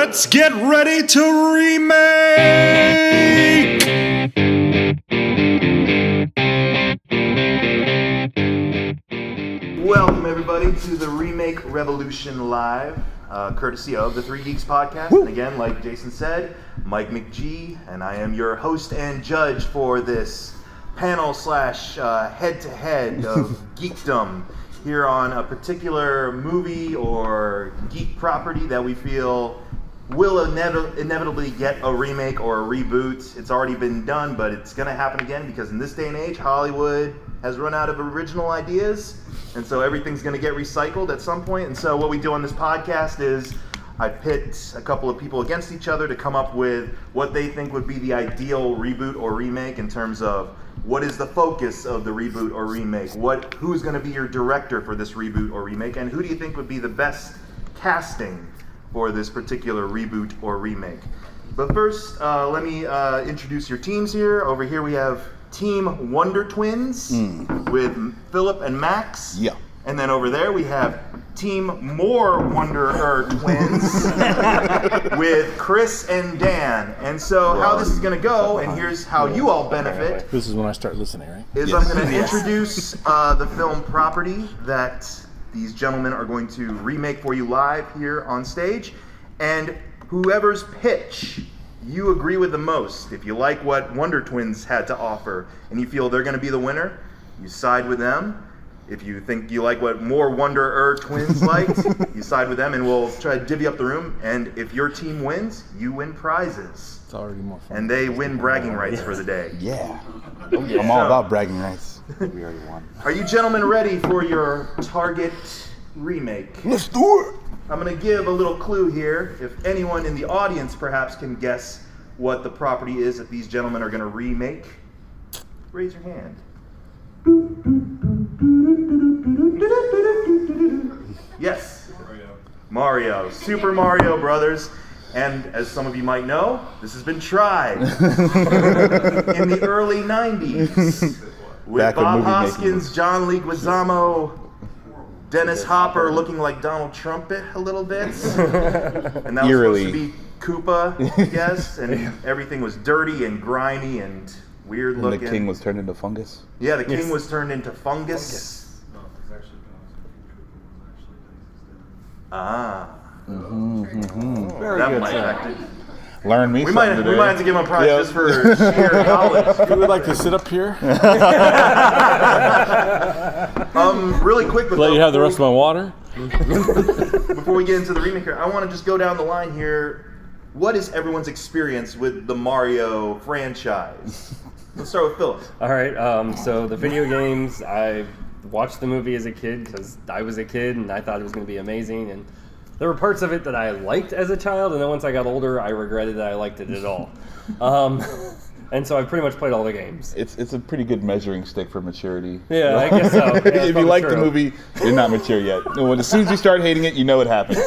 Let's get ready to remake! Welcome everybody to the Remake Revolution Live, courtesy of the Three Geeks podcast. Woo! And again, like Jason said, Mike McGee, and I am your host and judge for this panel / head-to-head of geekdom here on a particular movie or geek property that we feel will inevitably get a remake or a reboot. It's already been done, but it's going to happen again because in this day and age, Hollywood has run out of original ideas, and so everything's going to get recycled at some point. And so what we do on this podcast is I pit a couple of people against each other to come up with what they think would be the ideal reboot or remake in terms of what is the focus of the reboot or remake, who's going to be your director for this reboot or remake, and who do you think would be the best casting for this particular reboot or remake. But first, let me introduce your teams here. Over here we have Team Wonder Twins with Philip and Max. Yeah. And then over there we have Team More Wonder Twins with Chris and Dan. And so how this is going to go, and here's how you all benefit. This is when I start listening, right? Is yes. I'm going to introduce the film property that these gentlemen are going to remake for you live here on stage. And whoever's pitch you agree with the most, if you like what Wonder Twins had to offer and you feel they're going to be the winner, you side with them. If you think you like what more Wonder Twins liked, you side with them, and we'll try to divvy up the room. And if your team wins, you win prizes. It's already more fun. And they win bragging rights for the day. Yeah. I'm all about bragging rights. We already won. Are you gentlemen ready for your target remake? Let's do it. I'm going to give a little clue here. If anyone in the audience perhaps can guess what the property is that these gentlemen are going to remake, raise your hand. Yes. Mario. Super Mario Brothers. And as some of you might know, this has been tried in the early 90s with Back Bob Hoskins, John Leguizamo, Dennis Hopper looking like Donald Trumpet a little bit. And that was supposed to be Koopa, I guess. And everything was dirty and grimy and weird looking. And the king was turned into fungus? Yeah, the king was turned into fungus. No, it's actually Very good. Affect it. Learn me We something might today. have to give him a prize just for sheer knowledge. Who would like to sit up here? Really quick, Let you have the rest of my water? before we get into the remake here, I want to just go down the line here. What is everyone's experience with the Mario franchise? Let's start with Philip. All right, so the video games, I watched the movie as a kid because I was a kid and I thought it was going to be amazing. And there were parts of it that I liked as a child, and then once I got older, I regretted that I liked it at all. And so I've pretty much played all the games. It's a pretty good measuring stick for maturity. Yeah, I guess so. Yeah, if you like the movie, you're not mature yet. As soon as you start hating it, you know it happened.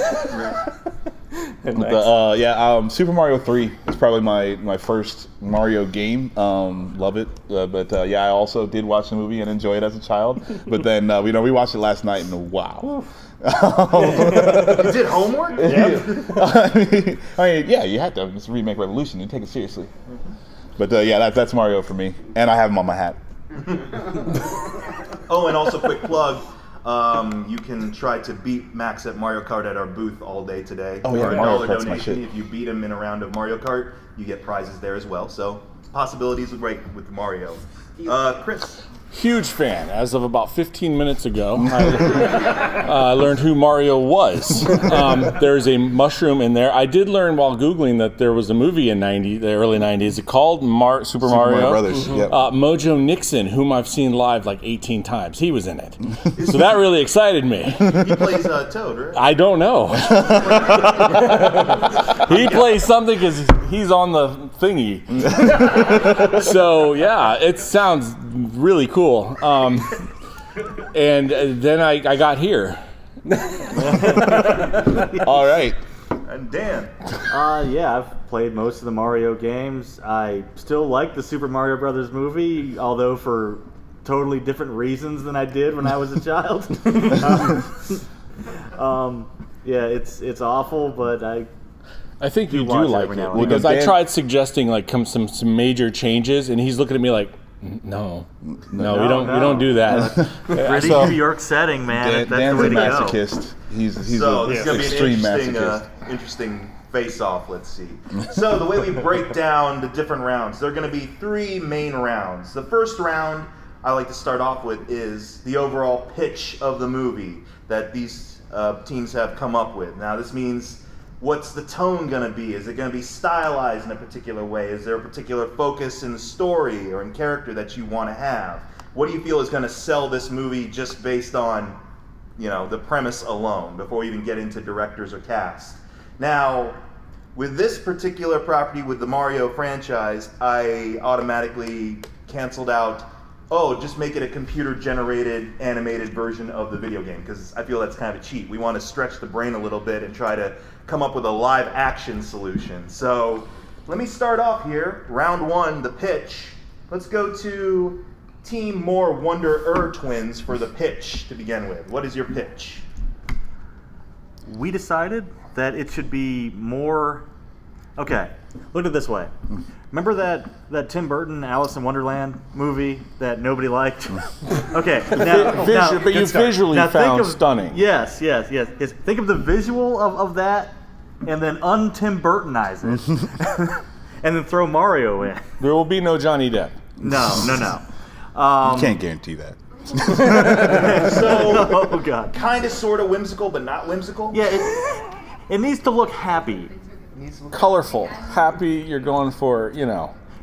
Nice. Super Mario 3 is probably my first Mario game. Love it. I also did watch the movie and enjoy it as a child. But then, we watched it last night and wow. You did homework? Yeah. You had to. It's a Remake Revolution. You take it seriously. But that's Mario for me. And I have him on my hat. Oh, and also quick plug. You can try to beat Max at Mario Kart at our booth all day today. Oh yeah, for Mario $1 Kart's my donation. shit. If you beat him in a round of Mario Kart, you get prizes there as well. So possibilities are great with Mario. Chris. Huge fan. As of about 15 minutes ago, I learned who Mario was. There's a mushroom in there. I did learn while Googling that there was a movie in the early 90s called Super Mario Brothers. Yep. Mojo Nixon, whom I've seen live like 18 times. He was in it. So that really excited me. He plays Toad, right? I don't know. He plays something because he's on the thingy. So yeah, it sounds really cool. And then I got here. All right. And Dan. I've played most of the Mario games. I still like the Super Mario Brothers movie, although for totally different reasons than I did when I was a child. It's awful, but I think you do watch it like every now it and then. because Well, I Dan- tried suggesting like some major changes, and he's looking at me like, no, we don't do that. Gritty So- New York setting, man. That's Dan's the way a to go. masochist. He's So an this is going to be extreme an interesting, masochist. interesting face-off. Let's see. So the way we break down the different rounds, there are going to be 3 main rounds. The first round I like to start off with is the overall pitch of the movie that these teams have come up with. Now this means, what's the tone going to be? Is it going to be stylized in a particular way? Is there a particular focus in the story or in character that you want to have? What do you feel is going to sell this movie just based on, the premise alone, before we even get into directors or cast? Now, with this particular property, with the Mario franchise, I automatically canceled out, just make it a computer-generated animated version of the video game, because I feel that's kind of cheap. We want to stretch the brain a little bit and try to come up with a live-action solution. So let me start off here. Round 1, the pitch. Let's go to Team More Wonder Twins for the pitch to begin with. What is your pitch? We decided that it should be more. Okay, look at it this way. Remember that Tim Burton Alice in Wonderland movie that nobody liked? Okay, now But you visually now found stunning. Yes. Think of the visual of that, and then un-Tim Burtonize it, and then throw Mario in. There will be no Johnny Depp. No. You can't guarantee that. So, Oh God. kind of, sort of whimsical, but not whimsical? Yeah, it needs to look happy. Colorful, happy. You're going for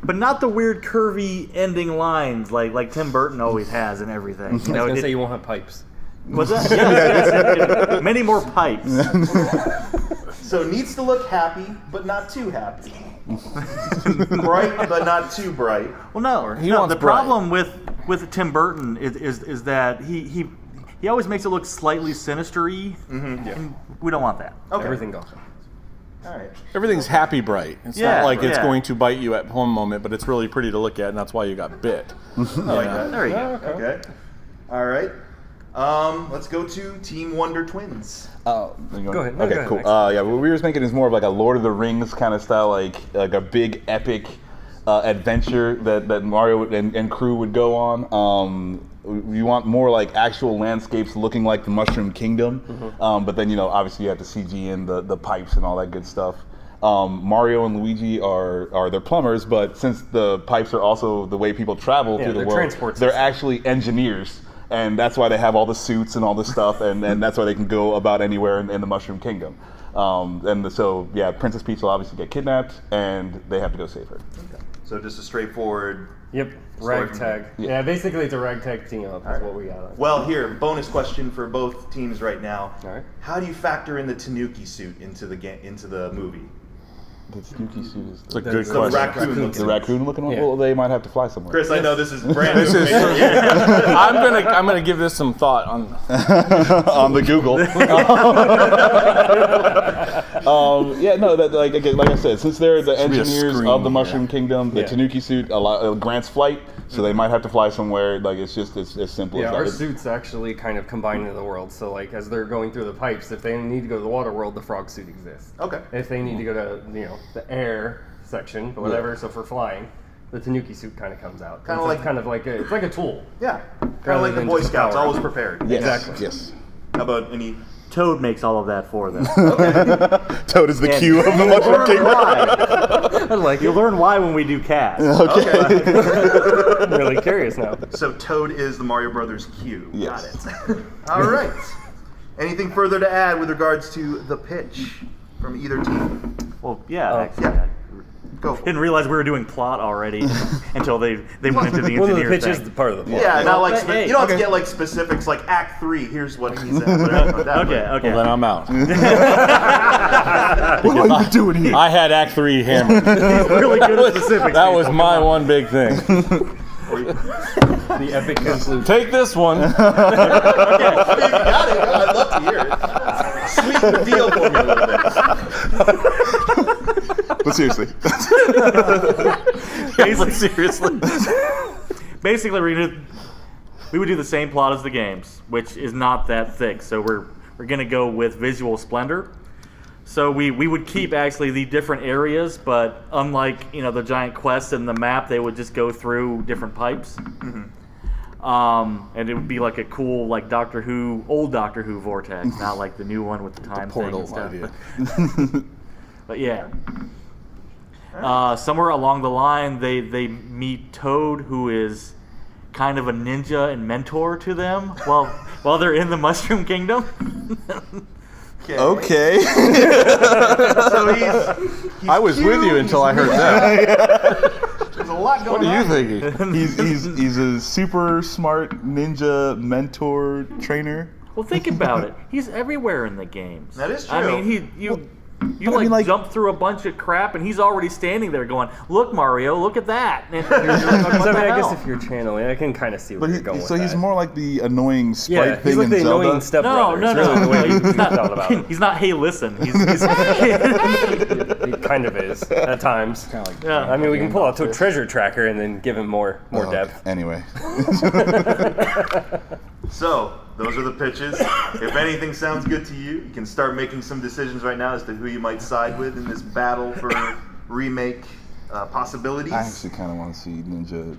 But not the weird curvy ending lines like Tim Burton always has and everything. I was going to say you won't have pipes. What's that? Yes. Many more pipes. So it needs to look happy, but not too happy. Bright, but not too bright. Well, no. He wants the bright. problem with Tim Burton is that he always makes it look slightly sinister-y, and we don't want that. Okay. Everything goes. All right. Everything's happy bright. It's Yeah, not like it's yeah. going to bite you at one moment, but it's really pretty to look at, and that's why you got bit. I like that. There you go. Okay. All right. Let's go to Team Wonder Twins. Go ahead. No, Okay, go ahead, cool. Max. Yeah, what we were thinking is more of like a Lord of the Rings kind of style, like a big epic adventure that Mario and crew would go on. We want more like actual landscapes looking like the Mushroom Kingdom, but then obviously you have to CG in the pipes and all that good stuff. Mario and Luigi are their plumbers, but since the pipes are also the way people travel through the they're world, transport they're systems. actually engineers. And that's why they have all the suits and all this stuff, and that's why they can go about anywhere in the Mushroom Kingdom. So Princess Peach will obviously get kidnapped, and they have to go save her. Okay. So just a straightforward. Yep. Story Ragtag. Yeah. Yeah, basically it's a ragtag team up is what we got. Well, here, bonus question for both teams right now. All right. How do you factor in the Tanuki suit into the movie? The Tanuki suit is It's a good The question. raccoon. the raccoon looking one. Yeah. Well, they might have to fly somewhere. Chris, I know this is brand new. I'm gonna give this some thought on. On the Google. Like I said, since they're the be a engineers screen of the here. Mushroom Kingdom, the Yeah. Tanuki suit grants flight, so they might have to fly somewhere. Like it's just as simple Yeah, as that. our It's- suits actually kind of combine into the world. So like as they're going through the pipes, if they need to go to the water world, the frog suit exists. Okay. If they need to go to the air section or whatever, so for flying, the Tanuki suit kind of comes out. Kinda It's like- it's like a tool. Yeah. Kind of Rather like the than Boy just Scouts, power. always prepared. Yes. Exactly. Yes. How about any? Toad makes all of that for them. Toad is the And Q of the Mushroom You'll learn Kingdom. why. I like You'll learn why when we do cast. Okay. I'm really curious now. So Toad is the Mario Brothers Q. Yes. Got it. All right. Anything further to add with regards to the pitch from either team? Well, yeah, Oh, actually, yeah. I Go for it. didn't realize we were doing plot already until they went into the One of the engineer pitches thing. is part of the plot. Yeah, not like Hey, you don't have okay. to get like specifics like Act 3. Here's what he's at. That Okay, way. okay. Well, then I'm out. What are you doing here? I had Act 3 hammered. really good at specifics. That was my one big thing. The epic conclusion. Take this one. You got it. I'd love to hear it. Sweeten the deal for me a little bit. But seriously. Basically, we would do the same plot as the games, which is not that thick. So we're gonna go with visual splendor. So we would keep actually the different areas, but unlike the giant quest and the map, they would just go through different pipes. And it would be like a cool old Doctor Who vortex, not like the new one with the time thing and stuff. But yeah. Somewhere along the line, they meet Toad, who is kind of a ninja and mentor to them while they're in the Mushroom Kingdom. Okay. So he's I was with you until I heard that. There's a lot going on. What are you thinking? He's a super smart ninja mentor trainer. Well, think about it. He's everywhere in the games. That is true. I mean, you jump through a bunch of crap, and he's already standing there going, "Look, Mario, look at that." And you're like, So, what I the guess hell? if you're channeling, I can kind of see where you're going with he's that. more like the annoying sprite Yeah, thing he's like in the Zelda. annoying stepbrother. No, It's really the way he's you not. thought about it. He's not. Hey, listen. He's He kind of is at times. yeah. I mean, we can pull out a treasure tracker and then give him more Oh, depth. Anyway. So, those are the pitches. If anything sounds good to you, you can start making some decisions right now as to who you might side with in this battle for remake possibilities. I actually kind of want to see Ninja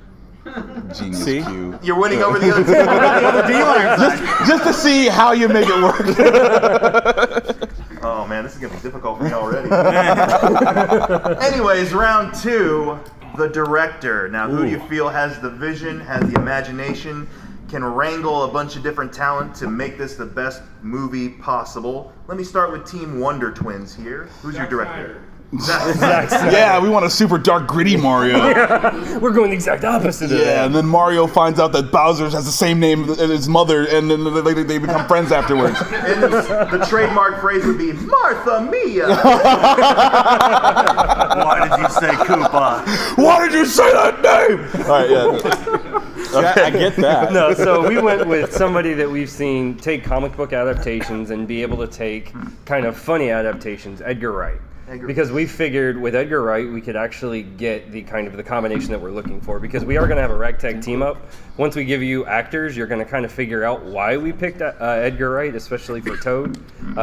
Genius Q. You're winning over the other team. The other dealers. Just to see how you make it work. Oh man, this is gonna be difficult for me already. Anyways, round 2, the director. Now, who do you feel has the vision, has the imagination, can wrangle a bunch of different talent to make this the best movie possible? Let me start with Team Wonder Twins here. Who's your director? Yeah, we want a super dark, gritty Mario. We're going the exact opposite of that. Yeah, and then Mario finds out that Bowser has the same name as his mother, and then they become friends afterwards. And the trademark phrase would be Martha Mia. Why did you say Koopa? Why did you say that name? All right, yeah. Okay. I get that. No, so we went with somebody that we've seen take comic book adaptations and be able to take kind of funny adaptations, Edgar Wright. Because we figured with Edgar Wright, we could actually get the combination that we're looking for. Because we are going to have a ragtag team up. Once we give you actors, you're going to kind of figure out why we picked Edgar Wright, especially for Toad.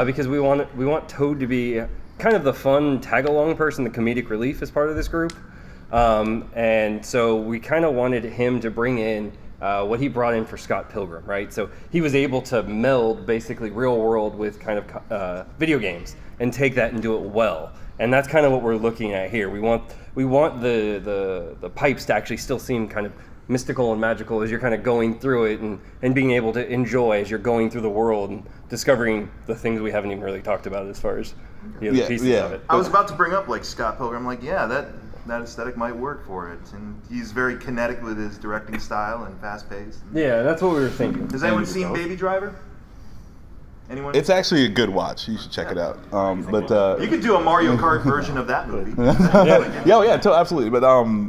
Because we want Toad to be kind of the fun tag-along person, the comedic relief as part of this group. And so we kind of wanted him to bring in what he brought in for Scott Pilgrim, right? So he was able to meld basically real world with kind of video games and take that and do it well. And that's kind of what we're looking at here. We want the pipes to actually still seem kind of mystical and magical as you're kind of going through it and being able to enjoy as you're going through the world and discovering the things we haven't even really talked about as far as the other pieces of it. I was about to bring up Scott Pilgrim. That aesthetic might work for it, and he's very kinetic with his directing style and fast-paced. Yeah, that's what we were thinking. Has anyone seen Baby Driver? Anyone? It's actually a good watch. You should check it out. You could do a Mario Kart version of that movie. Absolutely. But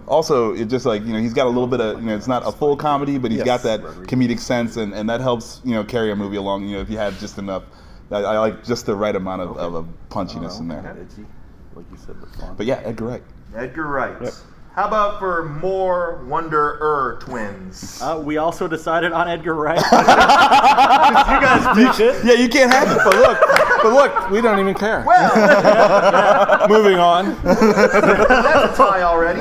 also, it's just he's got a little bit of it's not a full comedy, but he's got that comedic sense, and that helps carry a movie along. If you have just enough, I like just the right amount of punchiness in there. Like you said, but fun. But yeah, Edgar Wright. Edgar Wright. Yep. How about for more Wonder Twins? We also decided on Edgar Wright. You guys picked it. Yeah, you can't have it. But look, we don't even care. Well, Moving on. that's a tie already.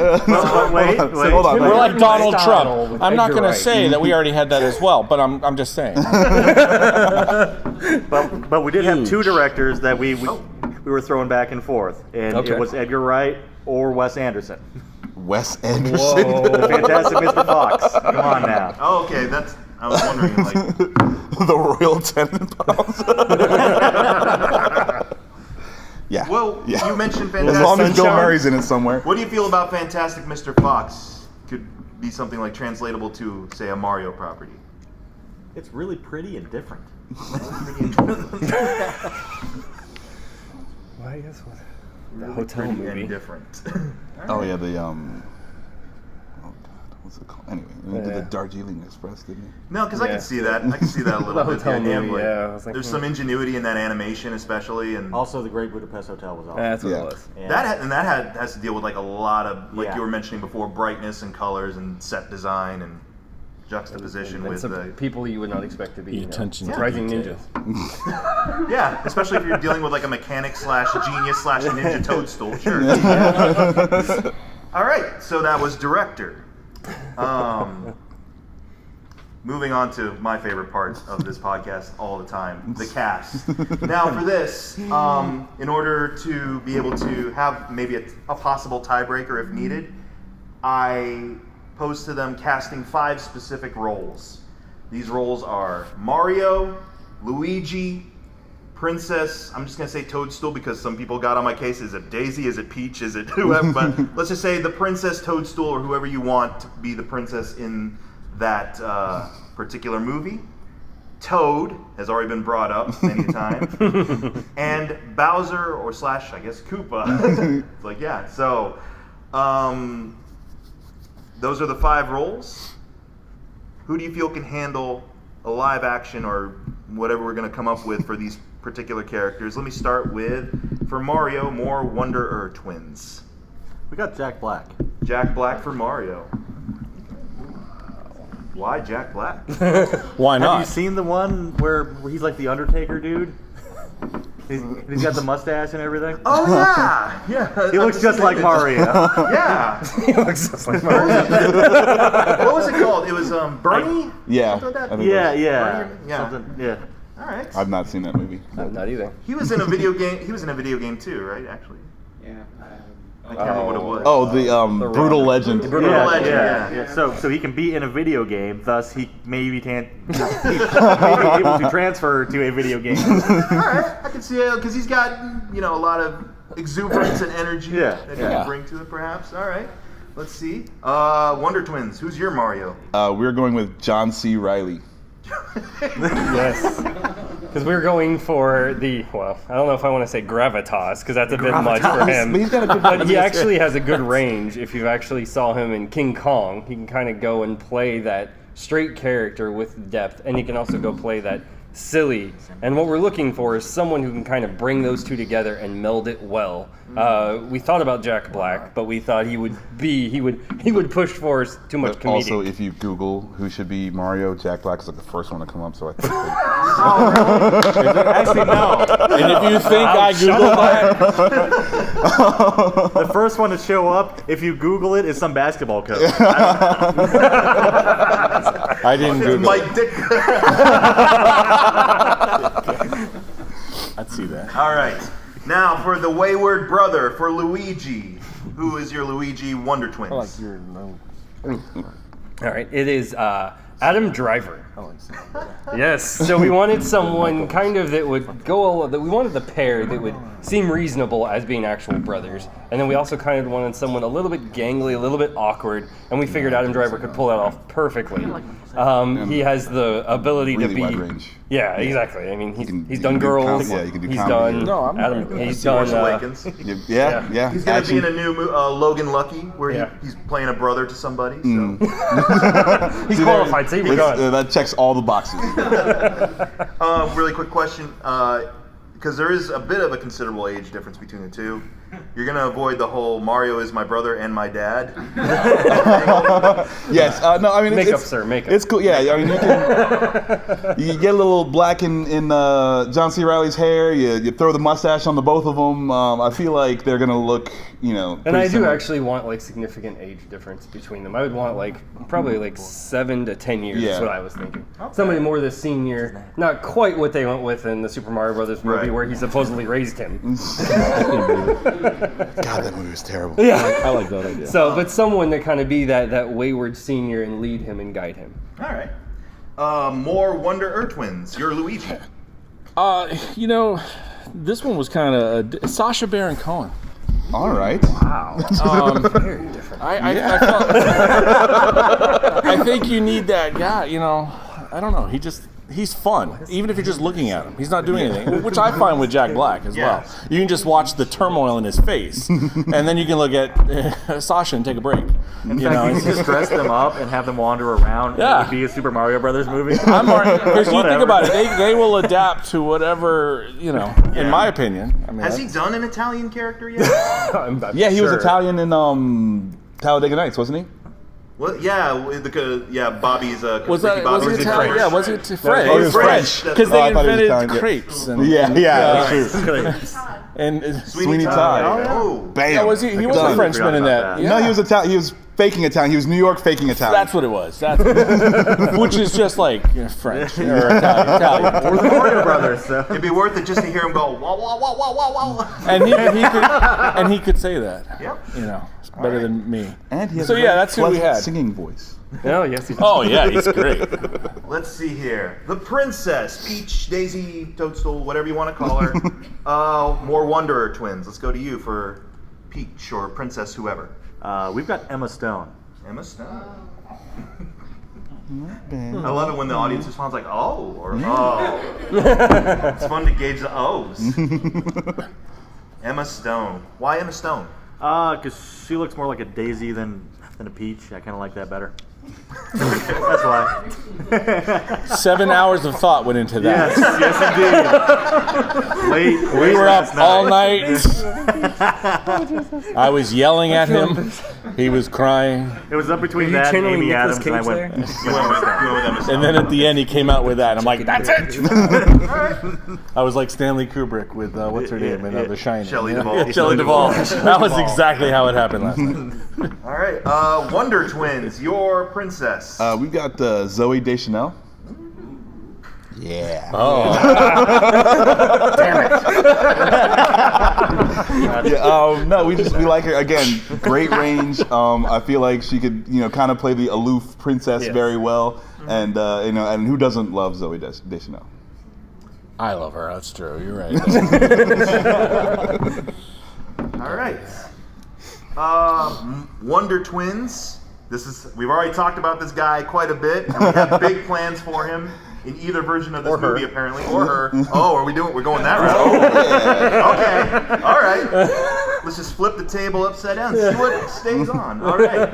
Wait. Hold on. We're like Donald Trump. with I'm not Edgar going to Wright. say that we already had that as well, but I'm just saying. But we did have 2 directors that we were throwing back and forth, and Okay. it was Edgar Wright or Wes Anderson. Wes Anderson. The Fantastic Mr. Fox. Come on now. Oh, okay. I was wondering, The Royal Tenenbaums. Yeah. Well, yeah. you mentioned As long Fantastic. as Bill Murray's in it somewhere. What do you feel about Fantastic Mr. Fox? Could be something like translatable to, say, a Mario property. It's really pretty and different. Well, I guess what? The Really hotel pretty movie. and different. Oh yeah, the oh god, what's it called? Anyway, he did the Darjeeling Express, didn't he? No, because I Yeah. can see that. I can see that a little The bit. hotel idea of, movie, yeah, I was like, there's some ingenuity in that animation, especially, and Also, the Great Budapest Hotel was awesome. That's what Yeah. it was. And has to deal with a lot of Yeah. you were mentioning before, brightness and colors and set design and juxtaposition And with some the people you would not expect to be attention to rising detail. ninjas. yeah, especially if you're dealing with like a mechanic slash genius slash ninja toadstool. Sure. All right, so that was director. Moving on to my favorite part of this podcast all the time, the cast. Now for this, in order to be able to have maybe a possible tiebreaker if needed, I posed to them casting 5 specific roles. These roles are Mario, Luigi, Princess, I'm just going to say Toadstool because some people got on my case. Is it Daisy? Is it Peach? Is it whoever? But let's just say the Princess Toadstool or whoever you want to be the princess in that particular movie. Toad has already been brought up many times. And Bowser or slash, I guess, Koopa. It's like, yeah. So, those are the 5 roles. Who do you feel can handle a live action or whatever we're going to come up with for these particular characters? Let me start with, for Mario, more Wonder Twins. We got Jack Black. Jack Black for Mario. Why Jack Black? Why Have you not? seen the one where he's like the Undertaker dude? He's got the mustache and everything. Oh yeah, yeah. He looks just like Mario. Yeah. He looks just like Mario. What was it called? It was Bernie. Yeah. Something like that? I think Yeah, it yeah. Yeah. Something, yeah. All right. was. I've not seen that movie. Not either. He was in a video game. He was in a video game too, right? Actually, Yeah. I can't remember what it was. Oh, the Brutal Legend. Brutal Yeah, Legend. yeah, Yeah. So he can be in a video game, thus he maybe can't he may be able to transfer to a video game. All right, I can see it because he's got a lot of exuberance and energy Yeah, that he yeah. can bring to it. Perhaps. All right. Let's see. Wonder Twins. Who's your Mario? We're going with John C. Reilly. Yes. Because we're going for the, well, I don't know if I want to say gravitas, because that's a bit much for him. But he's got a good But he actually has a good range. If you actually saw him in King Kong, he can kind of go and play that straight character with depth, and he can also go play that silly. And what we're looking for is someone who can kind of bring those two together and meld it well. We thought about Jack Black, but we thought he would push for us too much But comedic. also, if you Google who should be Mario, Jack Black is like the first one to come up. So I think. Actually, no. And if you think I Googled that, The first one to show up, if you Google it, is some basketball coach. I didn't It's Google it. Mike Dick. I'd see that. All right. Now for the wayward brother, for Luigi. Who is your Luigi Wonder Twins? All right, it is Adam Driver. Yes. So we wanted someone kind of that would go. That we wanted the pair that would seem reasonable as being actual brothers, and then we also kind of wanted someone a little bit gangly, a little bit awkward, and we figured Adam Driver could pull that off perfectly. He has the ability Really to be. wide range. Yeah, exactly. I mean, He can he's do done girls. yeah, he can do he's comedy. done. No, I'm Adam. right. He's Force done. Awakens. Yeah. He's going to be in a Action. new Logan Lucky, where Yeah. he's playing a brother to somebody. So. He's qualified. See, we're It's, going. that checks all the boxes. Really quick question, because there is a bit of a considerable age difference between the two. You're going to avoid the whole Mario is my brother and my dad. Yes. No, I mean Makeup, it's, sir, makeup. It's cool. Yeah. I mean you get a little black in John C. Reilly's hair. You throw the mustache on the both of them. I feel like they're gonna look, And pretty I do similar. actually want like significant age difference between them. I would want like probably like 7 to 10 years. Yeah. Is what I was thinking. Somebody more the senior, not quite what they went with in the Super Mario Brothers movie, Right. where he supposedly raised him. God, that movie was terrible. Yeah. I like that idea. So, but someone to kind of be that wayward senior and lead him and guide him. All right. More Wonder Twins. You're Luigi. This one was kind of Sacha Baron Cohen. All right. Very different. I think you need that guy. I don't know. He's fun, even if you're just looking at him. He's not doing anything, which I find with Jack Black as well. Yes. You can just watch the turmoil in his face, and then you can look at Sasha and take a break. In fact, you can just dress them up and have them wander around. Yeah. It would be a Super Mario Brothers movie. Because you think Whatever. about it, they will adapt to whatever, in my opinion. I mean, Has he done an Italian character yet? I'm Yeah, he was sure. Italian in Talladega Nights, wasn't he? Well, yeah, Bobby's Was that Bobby. was it Italian? Yeah, was it French? Oh, it was French. Because Oh, I they thought it was invented Italian. crepes. And, Yeah, that's true. And Sweeney Todd. Oh, Bam. yeah, was he was a Done. Frenchman in that. Yeah. No, he was Italian. He was faking Italian. He was New York faking Italian. That's what it was. Which is just like French or Italian. We're the Mario Brothers, so. it'd be worth it just to hear him go wah wah wah wah wah wah. And he could say that. Yep. You know, it's better than me. And he has So a yeah, very that's who we pleasant had. singing voice. Oh, yes, he does. Oh yeah, he's great. Let's see here. The princess, Peach, Daisy, Toadstool, whatever you want to call her. More Wanderer twins. Let's go to you for Peach or Princess, whoever. We've got Emma Stone. Emma Stone. I love it when the audience responds like, oh, or oh. It's fun to gauge the O's. Emma Stone. Why Emma Stone? Because she looks more like a Daisy than a Peach. I kind of like that better. That's why. 7 hours of thought went into that. Yes, indeed. We were up all night. I was yelling at him. He was crying. It was up between you that and channeling Amy Nicolas Adams, and I Cage went. You went with Emma Stone. And then at the end, he came out with that. And I'm like, that's it. I was like Stanley Kubrick with what's her name in The Shining. Shelley Yeah. Duvall. Yeah, Shelley Duvall. That was exactly how it happened last night. All right. Wonder Twins, your princess. We've got Zoe Deschanel. Yeah. Oh, No, we like her again. Great range. I feel like she could, kind of play the aloof princess very well, and and who doesn't love Zoe Deschanel? I love her. That's true. You're right. All right. Wonder Twins. We've already talked about this guy quite a bit, and we have big plans for him in either version of this movie, apparently, or her. Oh, we're going that route? Oh, okay. All right. Let's just flip the table upside down, see what stays on. All right.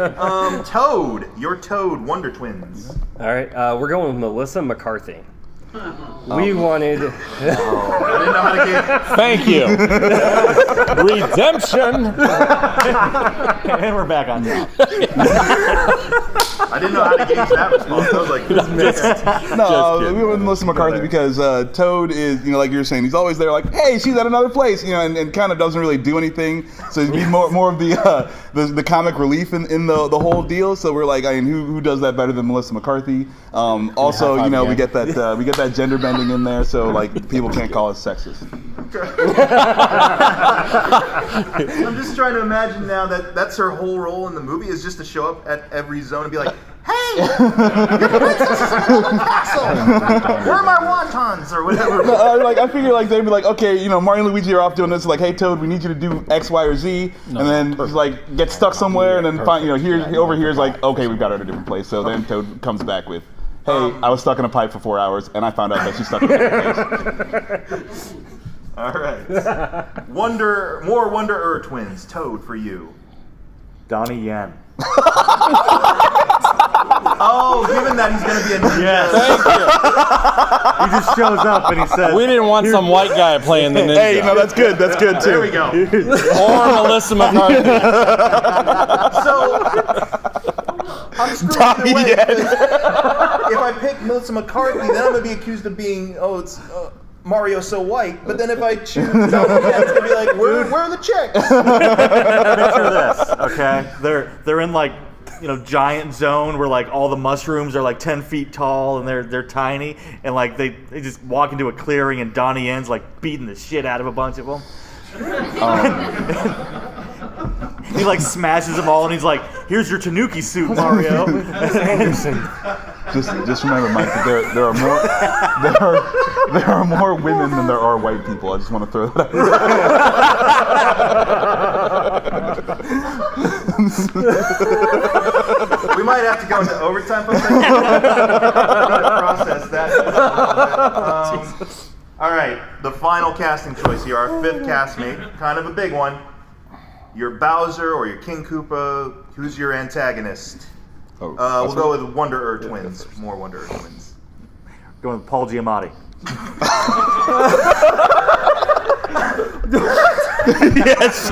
Toad, your Toad, Wonder Twins. All right, we're going with Melissa McCarthy. We wanted. I didn't know how to gauge. Thank you. Redemption. And we're back on top. I didn't know how to gauge that response. I was like, No, we went with Melissa McCarthy because Toad is, like you were saying, he's always there, like, hey, she's at another place, and kind of doesn't really do anything. So he'd be more of the comic relief in the whole deal. So we're like, who does that better than Melissa McCarthy? Also, we get that gender bending in there, so like people can't call us sexist. I'm just trying to imagine now that that's her whole role in the movie is just to show up at every zone and be like, hey, your princess is in another castle. Where are my wontons or whatever? I figure like they'd be like, okay, Mario and Luigi are off doing this. Like, hey Toad, we need you to do X, Y, or Z, and then just like get stuck somewhere, and then find over here is like, okay, we've got her at a different place. So then Toad comes back with, hey, I was stuck in a pipe for 4 hours, and I found out that she's stuck in a different place. All right. More Wanderer twins. Toad for you. Donnie Yen. Oh, given that he's going to be a ninja. Yes. Thank He just shows up and he says, you. We didn't want some white guy playing the ninja. Hey, that's good. That's good too. There we go. Or Melissa McCarthy. So, I'm screwed either way. If I pick Melissa McCarthy, then I'm going to be accused of being, it's Mario so white. But then if I choose Donnie Yen, it's going to be like, where are the chicks? picture this, okay? They're in like, giant zone where like all the mushrooms are like 10 feet tall and they're tiny, and like they just walk into a clearing and Donnie Yen's like beating the shit out of a bunch of them. He like smashes them all and he's like, here's your Tanuki suit, Mario. Anderson. Just remember, Mike, that there are more women than there are white people. I just want to throw that out. We might have to go into overtime for a second. Process that. All right, the final casting choice here, our fifth castmate, kind of a big one. Your Bowser or your King Koopa, who's your antagonist? We'll go with Wanderer twins. More Wanderer twins. Going with Paul Giamatti. Yes,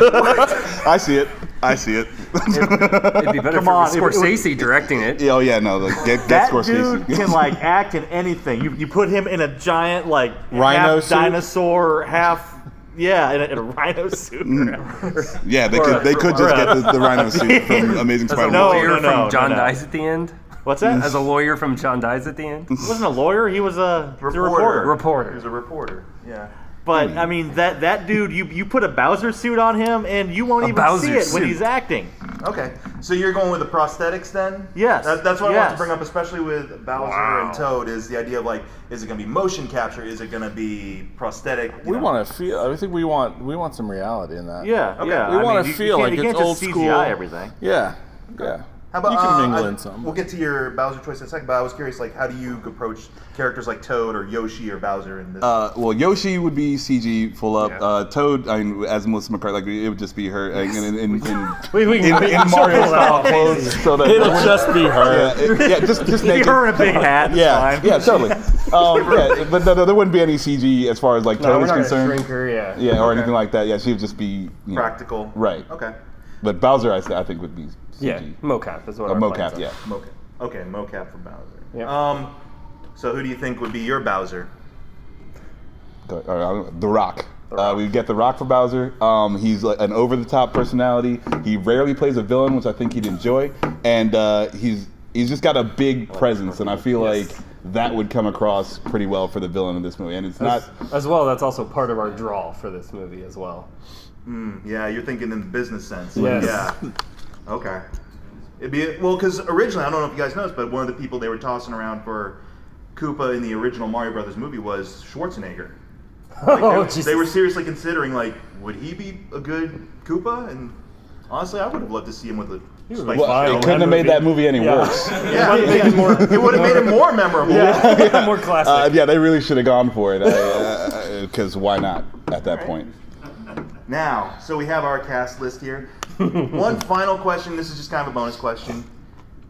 I see it. I see it. It'd be better Come if it on, was Scorsese directing it. Oh yeah, no, like, get That Scorsese. dude can like act in anything. You put him in a giant like Rhino half suit? dinosaur, half in a rhino suit. Yeah, they could just get the rhino suit from Amazing As a Spider-Man. lawyer no, from John no. Dies at the end. What's that? As a lawyer from John Dies at the end. He wasn't a lawyer. He was a reporter. He Reporter. was a reporter. Yeah. But I mean, that dude, you put a Bowser suit on him, and you won't even Bowser see it when suit. he's acting. Okay, so you're going with the prosthetics then? Yes. That's what I want to Yes. bring up, especially with Bowser and Toad, is the idea of like, is it going to be motion capture? Is it going to be prosthetic? We want to feel. I think we want some reality in that. Yeah, Okay. yeah. We I want mean, to feel you like can't it's just old CGI school. everything. Yeah, yeah. How about you can mingle in some. We'll get to your Bowser choice in a second, but I was curious, like, how do you approach characters like Toad or Yoshi or Bowser in this? Well, Yoshi would be CG full up. Yeah. Toad, I mean, as Melissa McCarthy, like it would just be her in We can Mario style clothes. So that It'll just be her. yeah, just You're naked. wearing a big hat. It's Yeah, fine. yeah, totally. Yeah, but no, there wouldn't be any CG as far as like No, Toad we're is not gonna concerned. shrink her, yeah. Yeah, or Okay. anything like that. Yeah, she would just be Practical. Right. Okay. But Bowser, I think, would be CG. Yeah, mocap is what A our plans mocap, are. yeah. Mocap. Okay, mocap for Bowser. Yeah. So who do you think would be your Bowser? The Rock. We get The Rock for Bowser. He's like an over-the-top personality. He rarely plays a villain, which I think he'd enjoy, and he's just got a big presence, and I feel like that would come across pretty well for the villain in this movie. And it's not. As well, that's also part of our draw for this movie as well. Yeah, you're thinking in the business sense. Yes. Yeah. Okay. It'd be because originally, I don't know if you guys noticed, but one of the people they were tossing around for Koopa in the original Mario Brothers movie was Schwarzenegger. Like, they were seriously considering, like, would he be a good Koopa? And honestly, I would have loved to see him with a spiky Well, tail. it couldn't have made that movie any worse. Yeah, it would have made it more memorable. More classic. Yeah, they really should have gone for it. Because why not at that point? Now, so we have our cast list here. One final question. This is just kind of a bonus question.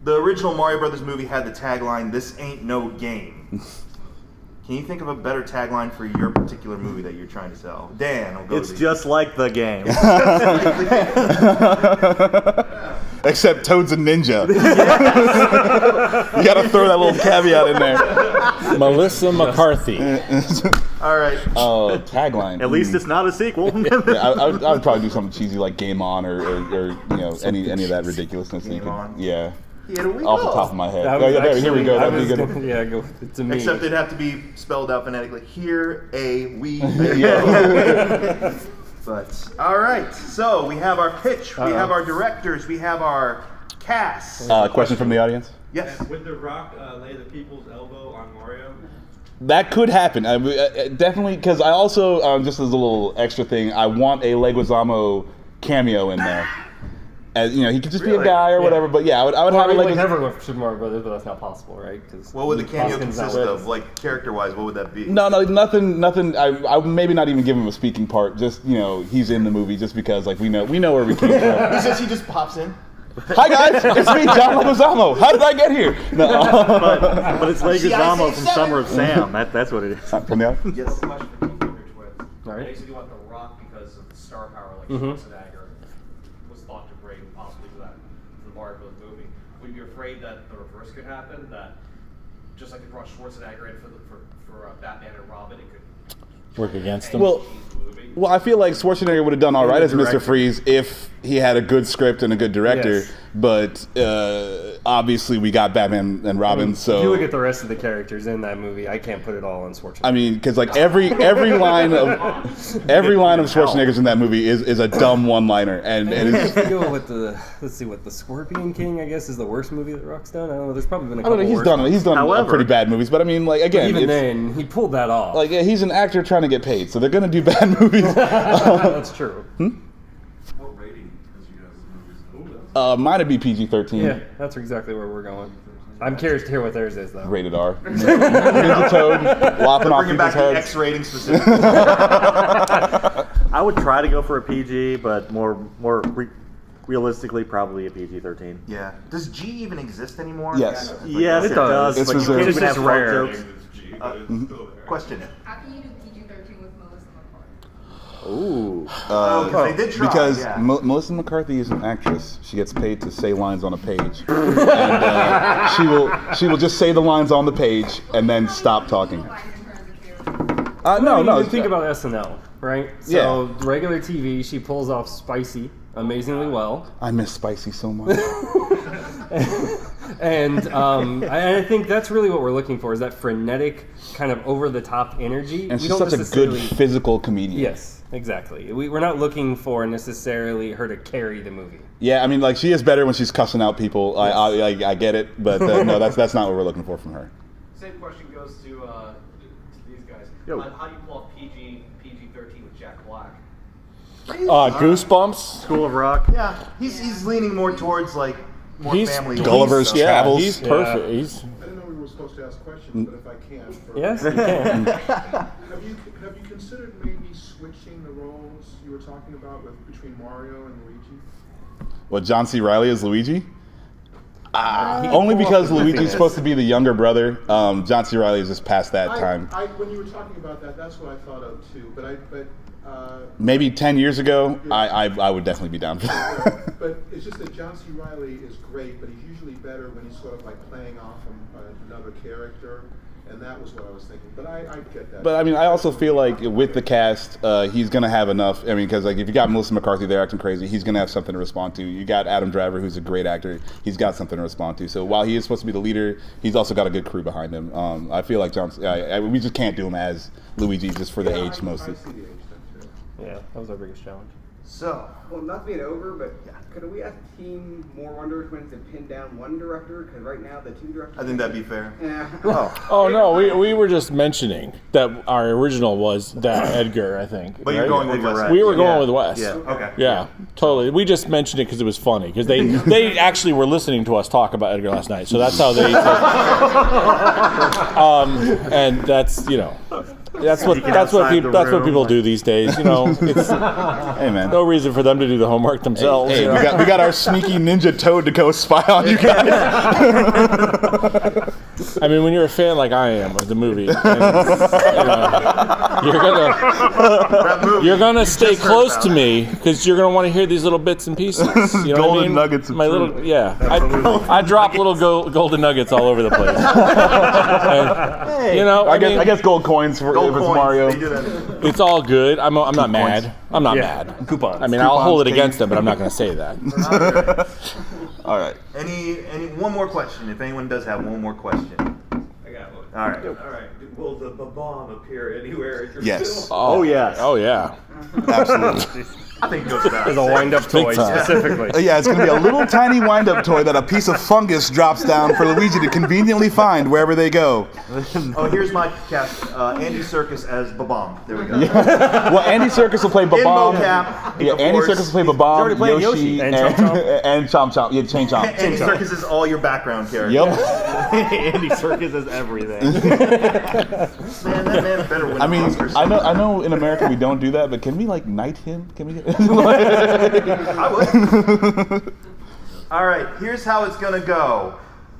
The original Mario Brothers movie had the tagline, "This ain't no game." Can you think of a better tagline for your particular movie that you're trying to sell? Dan, I'll go It's to you. just like the game. Except Toad's a ninja. You gotta throw that little caveat in there. Melissa McCarthy. All right. Oh, tagline. At least it's not a sequel. Yeah, I would probably do something cheesy like Game On or any of that ridiculousness. that you Game On. Yeah, Here we off go. the top of my head. That was Here we go. That'd be good. Yeah, go. It's a me. Except it'd have to be spelled out phonetically. Here, we. Yeah. But all right. So we have our pitch. We have our directors. We have our cast. Question from the audience. Yes. Would The Rock lay the people's elbow on Mario? That could happen. Definitely, because I also, just as a little extra thing, I want a Leguizamo cameo in there. As, he could just be a Really? guy or whatever, but yeah, I would have a Like Leguizamo. never go for Super Mario Brothers, but that's not possible, right? Because What would the cameo consist of? Like character-wise, what would that be? No, nothing. I would maybe not even give him a speaking part. Just he's in the movie just because like we know where we came from. He says he just pops in. Hi guys, it's me, John Leguizamo. How did I get here? No. but it's Leguizamo from Summer of Sam. That's what it is. From the Yes. Question for Keith Richards. Alright. Basically, you want The Rock because of the star power, like Schwarzenegger was thought to bring possibly to the Mario Bros. Movie. Would you be afraid that the reverse could happen? That just like they brought Schwarzenegger in for Batman and Robin, it could Work against him. Well, change the movie? Well, I feel like Schwarzenegger would have done all right as Mr. Freeze if he had a good script and a good director. Yes. But obviously, we got Batman and Robin, so if you look at the rest of the characters in that movie, I can't put it all on Schwarzenegger. I mean, because like every line of Schwarzenegger's in that movie is a dumb one-liner, and it's. Go with the Scorpion King. I guess is the worst movie that Rock's done. I don't know. There's probably been a I couple. don't know. worse He's done However- pretty bad movies, but I mean, like again, Even it's, then, he pulled that off. like yeah, he's an actor trying to get paid, so they're gonna do bad movies. That's true. What rating has you guys' movies? Mine would be PG-13. Yeah, that's exactly where we're going. I'm curious to hear what theirs is, though. Rated R. Ninja Toad, lopping off Bringing people's back the heads. X rating specifically. I would try to go for a PG, but more realistically, probably a PG-13. Yeah. Does G even exist anymore? Yes. Yes, It it does. does. It's But you can't reserved. even It's have rare. fart jokes. Question. How can you do PG-13 with Melissa McCarthy? Ooh. They did try, because yeah. Melissa McCarthy is an actress. She gets paid to say lines on a page, and she will just say the lines on the page and then stop talking. No. Think about SNL, right? So regular TV, she pulls off spicy amazingly well. I miss spicy so much. And I think that's really what we're looking for, is that frenetic, kind of over-the-top energy. And she's such a good physical comedian. Yes, exactly. We're not looking for necessarily her to carry the movie. Yeah, I mean, like, she is better when she's cussing out people. Yes. I get it, but no, that's not what we're looking for from her. Same question goes to these guys. How do you pull off PG-13 with Jack Black? Goosebumps. School of Rock. Yeah, he's leaning more towards like more family. Gulliver's Travels. He's perfect. I didn't know we were supposed to ask questions, but if I can. Yes, you can. Have you considered maybe switching the roles you were talking about between Mario and Luigi? What, John C. Reilly is Luigi? Only because Luigi's supposed to be the younger brother. John C. Reilly is just past that time. When you were talking about that, that's what I thought of too. But maybe 10 years ago, I would definitely be down for that. But it's just that John C. Reilly is great, but he's usually better when he's sort of like playing off another character. And that was what I was thinking. But I get that. But I mean, I also feel like with the cast, he's gonna have enough. I mean, because like if you got Melissa McCarthy there acting crazy, he's gonna have something to respond to. You got Adam Driver, who's a great actor. He's got something to respond to. So while he is supposed to be the leader, he's also got a good crew behind him. I feel like we just can't do him as Luigi just for the age mostly. I see the age thing too. Yeah, that was our biggest challenge. So, Well, not being over, but could we ask Team More Wonder Twins to pin down one director? Because right now the two directors. I think that'd be fair. Yeah. Oh no, we were just mentioning that our original was that Edgar, I think. But you're going with Wes. We were going with Wes. Yeah. Okay. Yeah, totally. We just mentioned it because it was funny. Because they actually were listening to us talk about Edgar last night, so that's how they. And that's that's what people do these days. It's Hey man. no reason for them to do the homework themselves. Hey, we got our sneaky ninja Toad to go spy on you guys. I mean, when you're a fan like I am of the movie, and, you're gonna stay close to me because you're gonna want to hear these little bits and pieces. You know Golden what I mean? nuggets of My truth. little, I drop little golden nuggets all over the place. And, I guess gold coins for Gold if it's coins, Mario. they do that. it's all good. I'm not mad. I'm not mad. Coupons. I mean, I'll hold it against them, but I'm not gonna say that. All right. Any one more question? If anyone does have one more question. I got one. All right. All right. Will the bomb appear anywhere in your Yes. film? Oh, yes. Oh yeah. Absolutely. I think it goes without As a saying. wind-up toy, time. specifically. Yeah, it's going to be a little tiny wind-up toy that a piece of fungus drops down for Luigi to conveniently find wherever they go. Oh, here's my cast. Andy Serkis as Babam. There we go. Well, Andy Serkis will play Babam. mocap, Yeah, of Andy course. Circus will play Babam, already playing Yoshi, Yoshi. And Chomp Chomp. and Chomp Chomp. Yeah, Chain Chomp. Andy Serkis is all your background characters. Yep. Andy Serkis is everything. Man, that man better win I mean, Oscars. I know in America we don't do that, but can we like knight him? Can we get? I would. All right, here's how it's gonna go.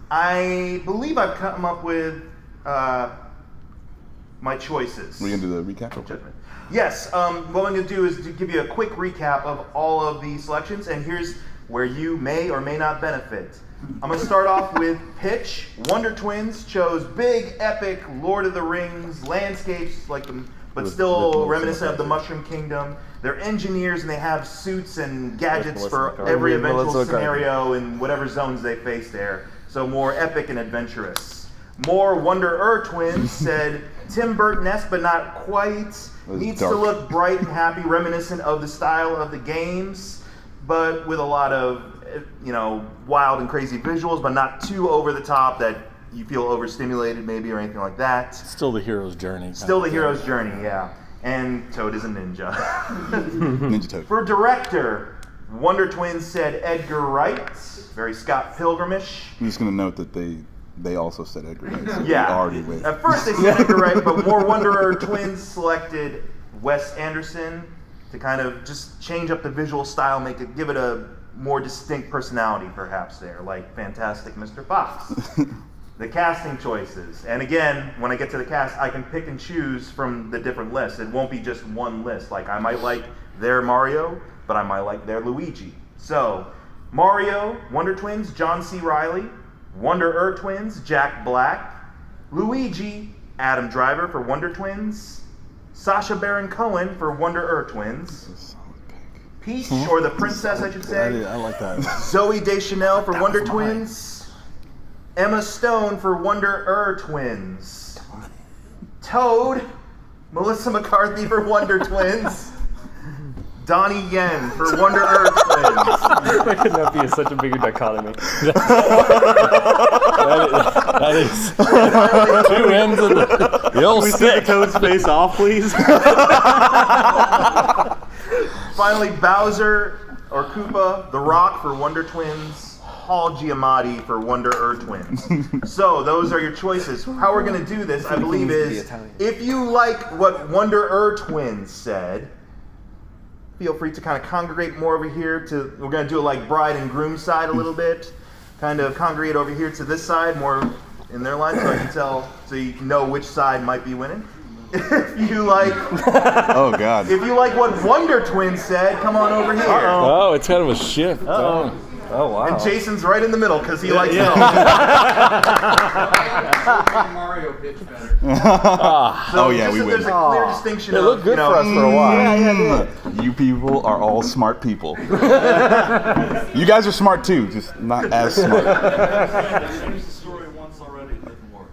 I believe I've come up with my choices. We're gonna do the recap. Judgment. Yes. What I'm going to do is to give you a quick recap of all of the selections, and here's where you may or may not benefit. I'm going to start off with pitch. Wonder Twins chose big, epic Lord of the Rings landscapes, but still reminiscent of the Mushroom Kingdom. They're engineers and they have suits and gadgets for every eventual scenario in whatever zones they face there. So more epic and adventurous. More Wonder Twins said Tim Burton-esque, but not quite. Needs to look bright and happy, reminiscent of the style of the games, but with a lot of, wild and crazy visuals, but not too over the top that you feel overstimulated maybe or anything like that. Still the hero's journey. Still the hero's journey, yeah. And Toad is a ninja. Ninja Toad. For director, Wonder Twins said Edgar Wright, very Scott Pilgrim-ish. I'm just gonna note that they also said Edgar Wright. So Yeah. already with. At first they said Edgar Wright, but more Wanderer Twins selected Wes Anderson to kind of just change up the visual style, give it a more distinct personality perhaps there, like Fantastic Mr. Fox. the casting choices. And again, when I get to the cast, I can pick and choose from the different lists. It won't be just one list. Like, I might like their Mario, but I might like their Luigi. So, Mario, Wonder Twins, John C. Reilly. Wonder Twins, Jack Black. Luigi, Adam Driver for Wonder Twins. Sacha Baron Cohen for Wonder Twins. Peach, or the princess, I should say. I like that. Zoe Deschanel for Wonder Twins. Emma Stone for Wonder Twins. Toad, Melissa McCarthy for Wonder Twins. Donnie Yen for Wonder Twins. That could not be such a bigger dichotomy. That is two ends of the old Can we see stick. the Toad's face off, please? Finally, Bowser or Koopa, The Rock for Wonder Twins. Paul Giamatti for Wonder Twins. So those are your choices. How we're going to do this, I believe, is if you like what Wonder Twins said, feel free to kind of congregate more over here. We're going to do it like bride and groom side a little bit. Kind of congregate over here to this side, more in their line, so I can tell, so you can know which side might be winning. If you like, Oh God. if you like what Wonder Twins said, come on over here. Oh, it's kind of a shift. Oh wow. And Jason's right in the middle because he likes them. Mario pitch better. Oh yeah, we There's win. a clear distinction. It looked good for us for a while. You people are all smart people. You guys are smart too, just not as smart. Finished the story once already, it didn't work.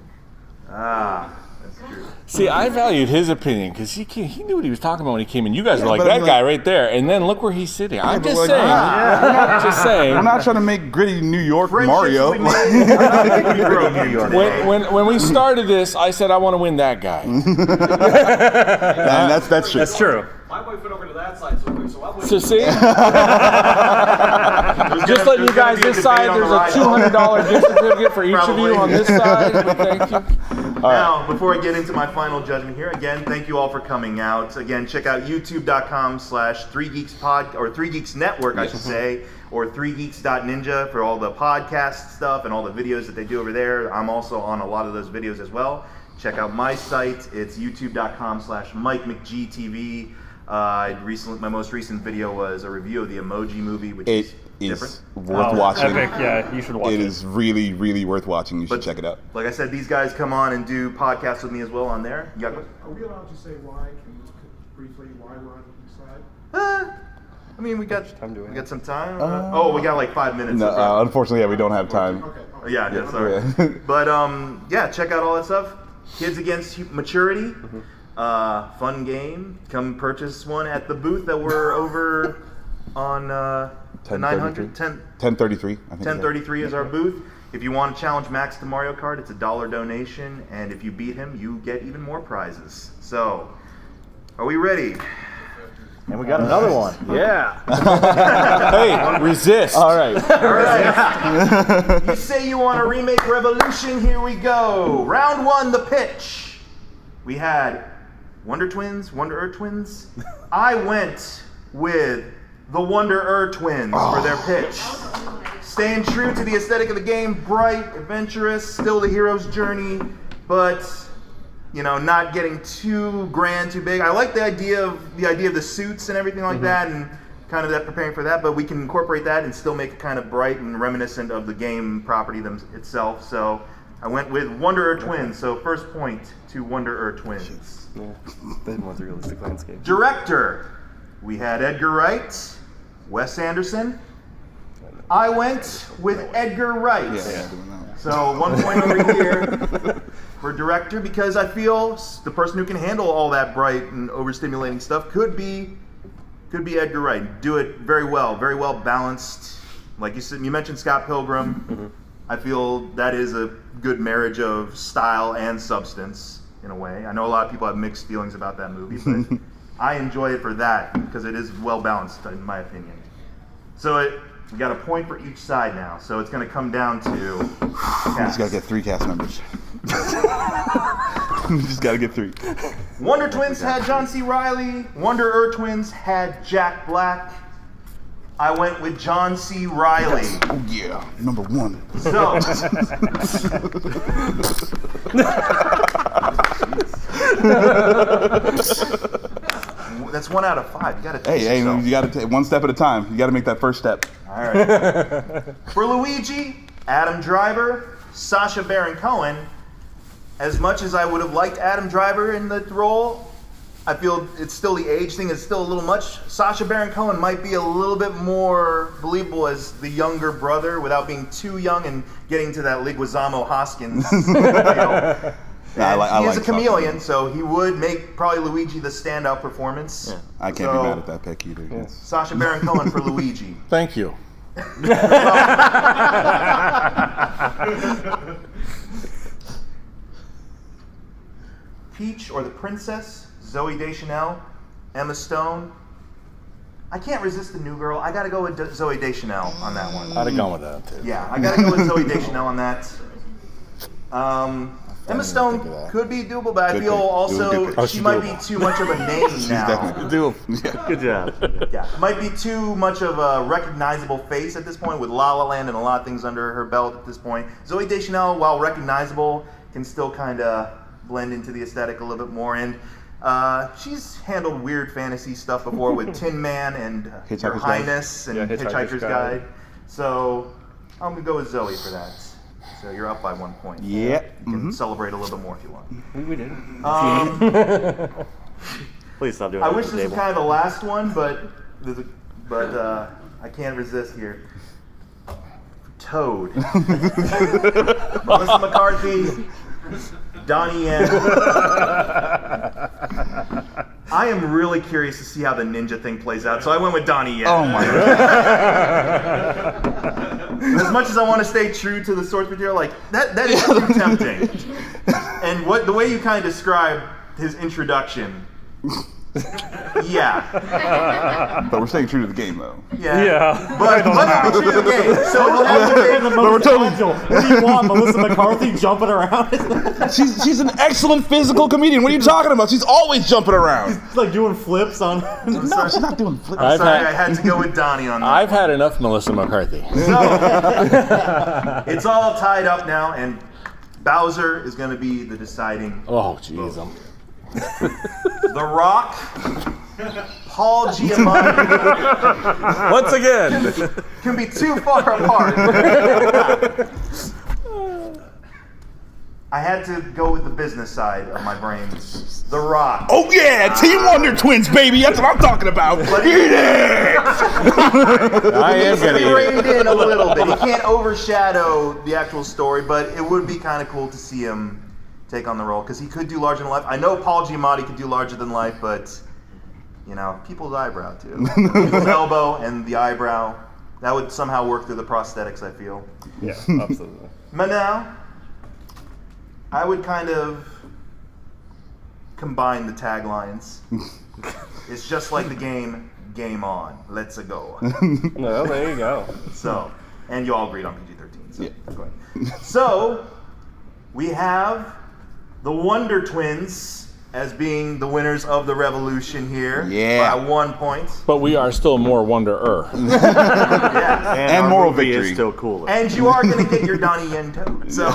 That's true. See, I valued his opinion because he knew what he was talking about when he came in. You guys were like, but that I'm like- guy right there. And then look where he's sitting. I'm but just like, saying. yeah. Just saying. I'm not trying to make gritty New York Mario. We made, I'm not making you grow here today. When we started this, I said I want to win that guy. And that's true. That's true. My wife went over to that side, so I went. So see, just letting you guys this side. There's a $200 gift certificate for each of you on this side. Thank you. Now, before I get into my final judgment here, again, thank you all for coming out. Again, check out youtube.com/3geekspod or 3geeks network, I should say, or 3geeks.ninja for all the podcast stuff and all the videos that they do over there. I'm also on a lot of those videos as well. Check out my site. It's youtube.com/MikeMcGTV. My most recent video was a review of the Emoji Movie, which It is is different. worth watching. Epic, yeah, you should watch it. It is really, really worth watching. You should check it out. Like I said, these guys come on and do podcasts with me as well on there. You got Are we allowed to say why? Can you briefly why we're on each side? I mean, we got time do we have? some time. We got like 5 minutes. No, so unfortunately, yeah, we don't have time. Okay. yeah, Yeah, sorry. yeah. But yeah, check out all that stuff. Kids Against Maturity, fun game. Come purchase one at the booth that we're over on 900 1033. I think. 1033 is our booth. If you want to challenge Max to Mario Kart, it's a $1 donation, and if you beat him, you get even more prizes. So, are we ready? And we got another one. Yeah. Hey, resist. All right. All right. You say you want a remake revolution? Here we go. Round one, the pitch. We had Wonder Twins. I went with the Wonder Twins for their pitch. Staying true to the aesthetic of the game, bright, adventurous, still the hero's journey, but not getting too grand, too big. I like the idea of the suits and everything like that, and kind of that preparing for that. But we can incorporate that and still make it kind of bright and reminiscent of the game property itself. So I went with Wonder Twins. So first point to Wonder Twins. Yeah, that was a realistic landscape. Director, we had Edgar Wright, Wes Anderson. I went with Edgar Wright. Yeah. So 1 point over here for director, because I feel the person who can handle all that bright and overstimulating stuff could be Edgar Wright. Do it very well balanced. Like you said, you mentioned Scott Pilgrim. I feel that is a good marriage of style and substance in a way. I know a lot of people have mixed feelings about that movie, but I enjoy it for that because it is well balanced in my opinion. So we got a point for each side now, so it's going to come down to We just gotta get 3 cast members. We just gotta get 3. Wonder Twins had John C. Reilly. Wonder Twins had Jack Black. I went with John C. Reilly. Oh yeah, number one. So, that's 1 out of 5. You gotta taste yourself. You gotta take one step at a time. You gotta make that first step. All right. For Luigi, Adam Driver, Sacha Baron Cohen. As much as I would have liked Adam Driver in the role, I feel it's still the age thing is still a little much. Sacha Baron Cohen might be a little bit more believable as the younger brother without being too young and getting to that Leguizamo Hoskins. I He is like a chameleon, so he would make probably Luigi the standout performance. Yeah. I can't be mad at that pick either. Yeah. Sacha Baron Cohen for Luigi. Thank you. Peach or the Princess, Zooey Deschanel, Emma Stone. I can't resist the new girl. I gotta go with Zooey Deschanel on that one. I'd have gone with that too. Yeah, I gotta go with Zooey Deschanel on that. Emma Stone could be doable, but I feel also she might be too much of a name now. Definitely doable. Yeah. Good job. Yeah, might be too much of a recognizable face at this point with La La Land and a lot of things under her belt at this point. Zooey Deschanel, while recognizable, can still kind of blend into the aesthetic a little bit more. And she's handled weird fantasy stuff before with Tin Man and Her Highness and Hitchhiker's Guide. So I'm going to go with Zoe for that. So you're up by 1 point. Yeah. You can celebrate a little bit more if you want. We did. Please stop doing I that. wish this was kind of the last one, but I can't resist here. Toad. Melissa McCarthy, Donnie Yen. I am really curious to see how the ninja thing plays out, so I went with Donnie Yen. Oh my god. As much as I want to stay true to the source material, like that is too tempting. And the way you kind of described his introduction. Yeah. But we're staying true to the game, though. Yeah. But let's be true to the game. So we'll have to make What do you want, Melissa McCarthy jumping around? She's an excellent physical comedian. What are you talking about? She's always jumping around. She's like doing flips on. No, she's not doing flips. I'm sorry, I had to go with Donnie on that. I've had enough Melissa McCarthy. So, it's all tied up now, and Bowser is going to be the deciding. Oh, jeez. The Rock, Paul Giamatti. Once again. Can be too far apart. I had to go with the business side of my brain. The Rock. Oh yeah, Team Wonder Twins, baby. That's what I'm talking about. But Eat it! I am He needs to going be to eat reined in a little bit. He can't overshadow the actual story, but it would be kind of cool to see him take on the role because he could do larger than life. I know Paul Giamatti could do larger than life, but you know, people's eyebrow too. People's elbow and the eyebrow. That would somehow work through the prosthetics, I feel. Yeah, absolutely. But now, I would kind of combine the taglines. It's just like the game, game on. Let's go. No, there you go. So, and you all agreed on PG-13. So, Yeah. go ahead. So, we have the Wonder Twins as being the winners of the revolution here. Yeah. By 1 point. But we are still more wonder-er. Yeah. And And our moral movie victory. is still cooler. And you are going to get your Donnie Yen toad. So,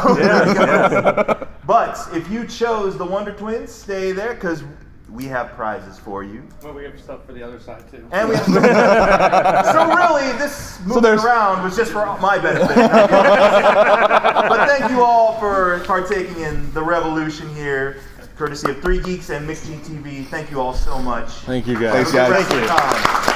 But if you chose the Wonder Twins, stay there because we have prizes for you. Well, we have stuff for the other side too. And we have so really, this moving around was just for my benefit. But thank you all for partaking in the revolution here, courtesy of 3 Geeks and Mixed TV. Thank you all so much. Thank you, guys. Thanks, guys. Have a great rest of the time.